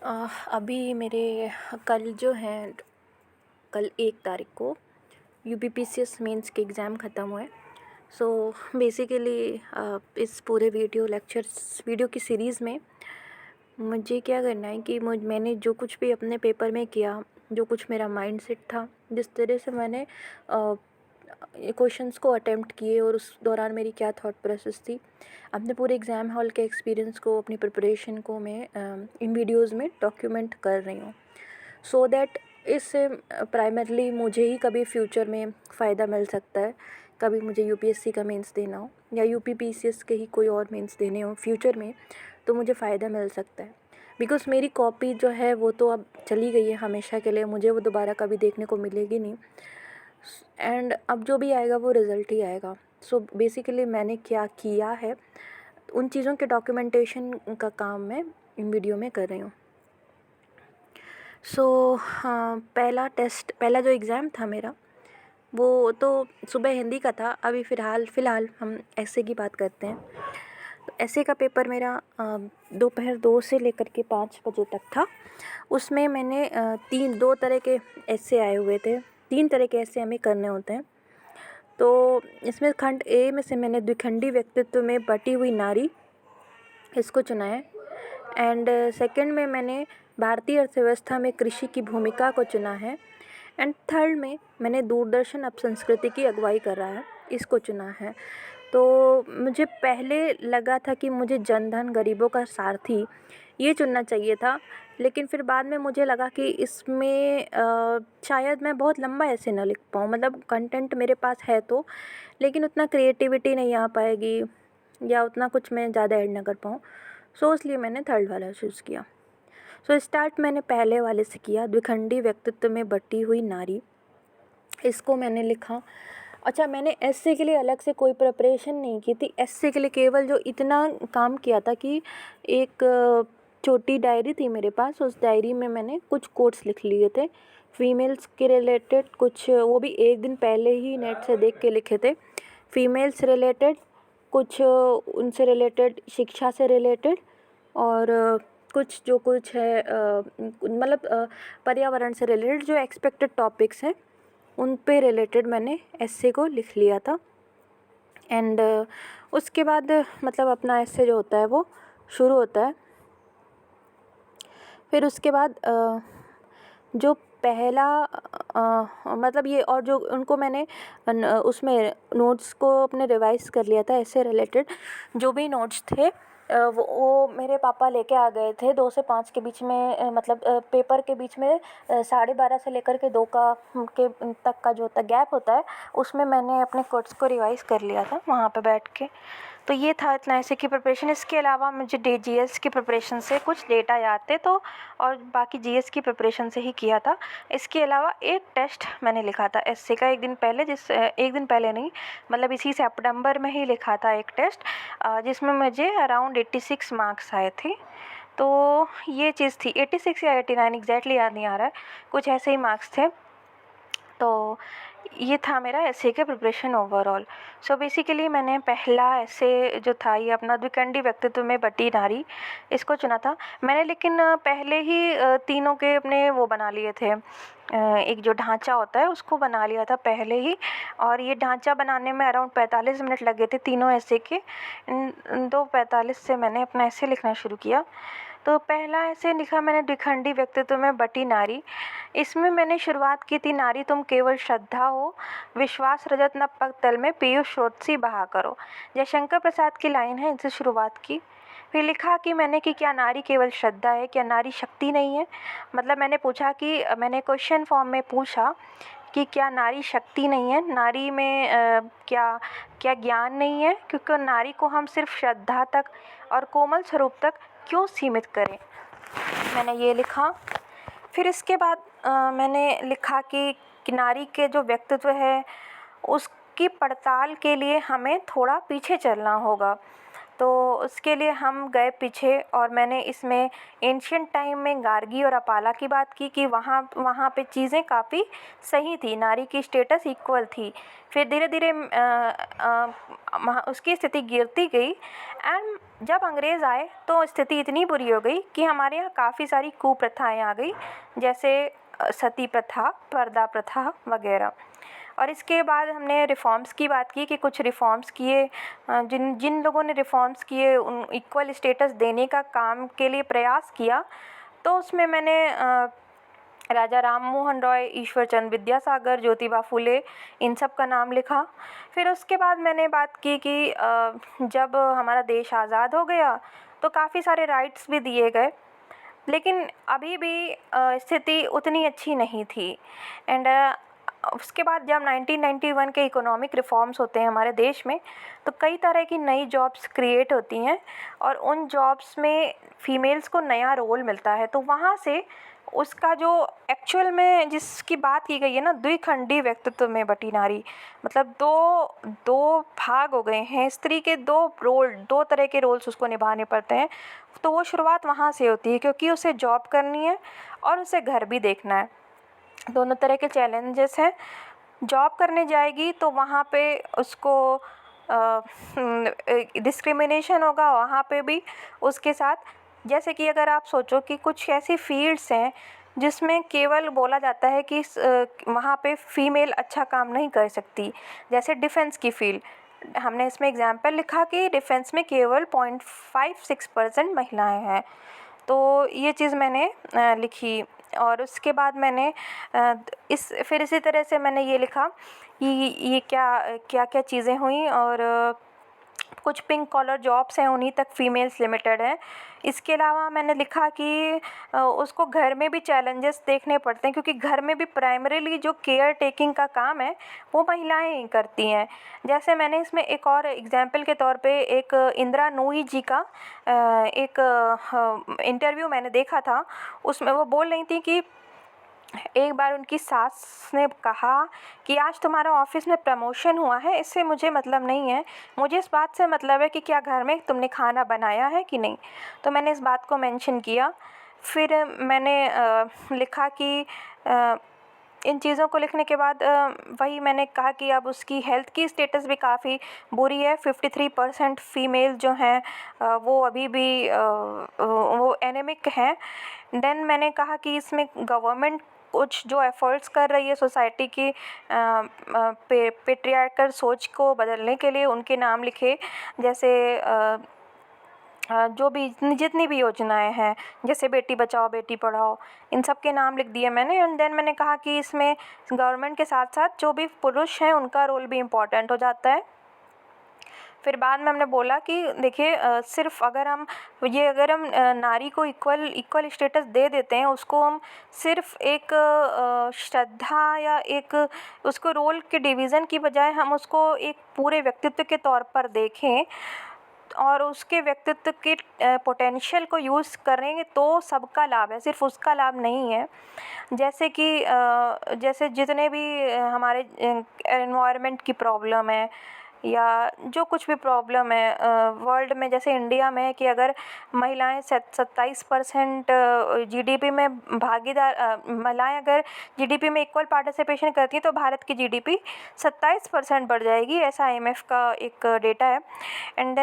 अभी मेरे कल जो हैं कल 1 तारीख को यूपीपीसीएस मेंस के एग्ज़ाम ख़त्म हुए। सो बेसिकली इस पूरे वीडियो की सीरीज़ में मुझे क्या करना है कि मैंने जो कुछ भी अपने पेपर में किया, जो कुछ मेरा माइंडसेट था, जिस तरह से मैंने क्वेश्चंस को अटेम्प्ट किए और उस दौरान मेरी क्या थॉट प्रोसेस थी, अपने पूरे एग्ज़ाम हॉल के एक्सपीरियंस को, अपनी प्रिपरेशन को मैं इन वीडियोज़ में डॉक्यूमेंट कर रही हूँ, सो दैट इससे प्राइमरली मुझे ही कभी फ्यूचर में फ़ायदा मिल सकता है। कभी मुझे यूपीएससी का मेंस देना हो या यूपीपीसीएस के ही कोई और मेंस देने हो फ्यूचर में, तो मुझे फ़ायदा मिल सकता है। बिकॉज़ मेरी कॉपी जो है वो तो अब चली गई है हमेशा के लिए, मुझे वो दोबारा कभी देखने को मिलेगी नहीं, एंड अब जो भी आएगा वो रिज़ल्ट ही आएगा। सो बेसिकली मैंने क्या किया है, उन चीज़ों के डॉक्यूमेंटेशन का काम मैं इन वीडियो में कर रही हूँ। हाँ, पहला जो एग्ज़ाम था मेरा, वो तो सुबह हिंदी का था। अभी फ़िलहाल हम एस्से की बात करते हैं। तो एस्से का पेपर मेरा दोपहर 2 से लेकर के 5 बजे तक था। उसमें मैंने 2 तरह के एस्से आए हुए थे। 3 तरह के एस्से हमें करने होते हैं। तो इसमें खंड ए में से मैंने द्विखंडी व्यक्तित्व में बटी हुई नारी, इसको चुना है। एंड सेकंड में मैंने भारतीय अर्थव्यवस्था में कृषि की भूमिका को चुना है। एंड थर्ड में मैंने दूरदर्शन अपसंस्कृति की अगुवाई कर रहा है, इसको चुना है। तो मुझे पहले लगा था कि मुझे जनधन, गरीबों का सारथी, ये चुनना चाहिए था, लेकिन फिर बाद में मुझे लगा कि इसमें शायद मैं बहुत लंबा ऐसे ना लिख पाऊँ। मतलब कंटेंट मेरे पास है तो, लेकिन उतना क्रिएटिविटी नहीं आ पाएगी या उतना कुछ मैं ज़्यादा ऐड ना कर पाऊँ। सो इसलिए मैंने थर्ड वाला चूज़ किया। सो स्टार्ट मैंने पहले वाले से किया, द्विखंडी व्यक्तित्व में बटी हुई नारी, इसको मैंने लिखा। अच्छा, मैंने एस्से के लिए अलग से कोई प्रिपरेशन नहीं की थी। एस्से के लिए केवल जो इतना काम किया था कि एक छोटी डायरी थी मेरे पास, उस डायरी में मैंने कुछ कोट्स लिख लिए थे फीमेल्स के रिलेटेड, कुछ वो भी एक दिन पहले ही नेट से देख के लिखे थे। फीमेल्स रिलेटेड, कुछ उनसे रिलेटेड, शिक्षा से रिलेटेड, और कुछ जो कुछ है मतलब पर्यावरण से रिलेटेड जो एक्सपेक्टेड टॉपिक्स हैं, उन पे रिलेटेड मैंने एस्से को लिख लिया था। एंड उसके बाद मतलब अपना एस्से जो होता है वो शुरू होता है। फिर उसके बाद जो पहला मतलब ये, और जो उनको मैंने उसमें नोट्स को अपने रिवाइज़ कर लिया था, ऐसे रिलेटेड जो भी नोट्स थे वो मेरे पापा लेके आ गए थे 2 से 5 के बीच में, मतलब पेपर के बीच में 12:30 से लेकर के 2 के तक का जो होता है गैप होता है, उसमें मैंने अपने कोट्स को रिवाइज़ कर लिया था वहाँ पे बैठ के। तो ये था इतना ऐसे की प्रिपरेशन। इसके अलावा मुझे जीएस की प्रिपरेशन से कुछ डेटा याद थे, तो और बाकी जीएस की प्रिपरेशन से ही किया था। इसके अलावा एक टेस्ट मैंने लिखा था एस्से का एक दिन पहले, एक दिन पहले नहीं, मतलब इसी सितंबर में ही लिखा था एक टेस्ट, जिसमें मुझे अराउंड 86 मार्क्स आए थे। तो ये चीज़ थी, 86 या 89 एग्जैक्टली याद नहीं आ रहा है, कुछ ऐसे ही मार्क्स थे। तो ये था मेरा एस्से के प्रिपरेशन ओवरऑल। सो बेसिकली मैंने पहला एस्से जो था ये अपना द्विखंडी व्यक्तित्व में बटी नारी, इसको चुना था मैंने। लेकिन पहले ही तीनों के अपने वो बना लिए थे, एक जो ढांचा होता है उसको बना लिया था पहले ही, और ये ढांचा बनाने में अराउंड 45 मिनट लगे थे तीनों एस्से के। 2:45 से मैंने अपना एस्से लिखना शुरू किया। तो पहला ऐसे लिखा मैंने, द्विखंडी व्यक्तित्व में बटी नारी। इसमें मैंने शुरुआत की थी, नारी तुम केवल श्रद्धा हो, विश्वास रजत न पग तल में पीयूष स्रोत सी बहा करो। जयशंकर प्रसाद की लाइन है, इनसे शुरुआत की। फिर लिखा कि मैंने कि क्या नारी केवल श्रद्धा है, क्या नारी शक्ति नहीं है। मतलब मैंने पूछा कि मैंने क्वेश्चन फॉर्म में पूछा कि क्या नारी शक्ति नहीं है, नारी में क्या क्या ज्ञान नहीं है, क्योंकि नारी को हम सिर्फ श्रद्धा तक और कोमल स्वरूप तक क्यों सीमित करें। मैंने ये लिखा। फिर इसके बाद मैंने लिखा कि नारी के जो व्यक्तित्व है उसकी पड़ताल के लिए हमें थोड़ा पीछे चलना होगा। तो उसके लिए हम गए पीछे और मैंने इसमें एंशिएंट टाइम में गार्गी और अपाला की बात की कि वहाँ वहाँ पे चीज़ें काफ़ी सही थी, नारी की स्टेटस इक्वल थी। फिर धीरे धीरे उसकी स्थिति गिरती गई एंड जब अंग्रेज़ आए तो स्थिति इतनी बुरी हो गई कि हमारे यहाँ काफ़ी सारी कुप्रथाएं आ गई, जैसे सती प्रथा, पर्दा प्रथा वगैरह। और इसके बाद हमने रिफ़ॉर्म्स की बात की कि कुछ रिफ़ॉर्म्स किए, जिन जिन लोगों ने रिफ़ॉर्म्स किए उन इक्वल स्टेटस देने का काम के लिए प्रयास किया। तो उसमें मैंने राजा राम मोहन रॉय, ईश्वर चंद्र विद्यासागर, ज्योतिबा फुले, इन सब का नाम लिखा। फिर उसके बाद मैंने बात की कि जब हमारा देश आज़ाद हो गया तो काफ़ी सारे राइट्स भी दिए गए, लेकिन अभी भी स्थिति उतनी अच्छी नहीं थी। एंड उसके बाद जब 1991 के इकोनॉमिक रिफॉर्म्स होते हैं हमारे देश में, तो कई तरह की नई जॉब्स क्रिएट होती हैं और उन जॉब्स में फ़ीमेल्स को नया रोल मिलता है। तो वहाँ से उसका जो एक्चुअल में जिसकी बात की गई है ना, द्विखंडी व्यक्तित्व में बटी नारी, मतलब दो भाग हो गए हैं, स्त्री के दो तरह के रोल्स उसको निभाने पड़ते हैं। तो वो शुरुआत वहाँ से होती है, क्योंकि उसे जॉब करनी है और उसे घर भी देखना है। दोनों तरह के चैलेंजेस हैं। जॉब करने जाएगी तो वहाँ पे उसको डिस्क्रिमिनेशन होगा, वहाँ पे भी उसके साथ। जैसे कि अगर आप सोचो कि कुछ ऐसी फील्ड्स हैं जिसमें केवल बोला जाता है कि वहाँ पे फ़ीमेल अच्छा काम नहीं कर सकती, जैसे डिफेंस की फील्ड। हमने इसमें एग्जाम्पल लिखा कि डिफेंस में केवल 0.56% महिलाएं हैं। तो ये चीज़ मैंने लिखी। और उसके बाद मैंने फिर इसी तरह से मैंने ये लिखा कि ये क्या चीज़ें हुई, और कुछ पिंक कॉलर जॉब्स हैं उन्हीं तक फीमेल्स लिमिटेड हैं। इसके अलावा मैंने लिखा कि उसको घर में भी चैलेंजेस देखने पड़ते हैं, क्योंकि घर में भी प्राइमरीली जो केयर टेकिंग का काम है वो महिलाएं ही करती हैं। जैसे मैंने इसमें एक और एग्जांपल के तौर पे एक इंदिरा नूई जी का एक इंटरव्यू मैंने देखा था। उसमें वो बोल रही थी कि एक बार उनकी सास ने कहा कि आज तुम्हारा ऑफिस में प्रमोशन हुआ है, इससे मुझे मतलब नहीं है, मुझे इस बात से मतलब है कि क्या घर में तुमने खाना बनाया है कि नहीं। तो मैंने इस बात को मेंशन किया। फिर मैंने लिखा कि इन चीज़ों को लिखने के बाद वही मैंने कहा कि अब उसकी हेल्थ की स्टेटस भी काफ़ी बुरी है। 53% फ़ीमेल जो हैं वो अभी भी वो एनेमिक हैं। देन मैंने कहा कि इसमें गवर्नमेंट कुछ जो एफ़र्ट्स कर रही है सोसाइटी की पेट्रियार्कल सोच को बदलने के लिए, उनके नाम लिखे। जैसे जो भी जितनी भी योजनाएं हैं, जैसे बेटी बचाओ बेटी पढ़ाओ, इन सब के नाम लिख दिए मैंने। एंड देन मैंने कहा कि इसमें गवर्नमेंट के साथ साथ जो भी पुरुष हैं उनका रोल भी इम्पॉर्टेंट हो जाता है। फिर बाद में हमने बोला कि देखिए सिर्फ अगर हम नारी को इक्वल स्टेटस दे देते हैं, उसको हम सिर्फ एक श्रद्धा या एक उसको रोल के डिवीज़न की बजाय हम उसको एक पूरे व्यक्तित्व के तौर पर देखें और उसके व्यक्तित्व के पोटेंशियल को यूज़ करेंगे तो सबका लाभ है, सिर्फ उसका लाभ नहीं है। जैसे कि जैसे जितने भी हमारे एनवायरनमेंट की प्रॉब्लम है या जो कुछ भी प्रॉब्लम है वर्ल्ड में, जैसे इंडिया में, कि अगर महिलाएं 27% जीडीपी में महिलाएं अगर जीडीपी में इक्वल पार्टिसिपेशन करती हैं तो भारत की जीडीपी 27% बढ़ जाएगी, ऐसा IMF का एक डेटा है। एंड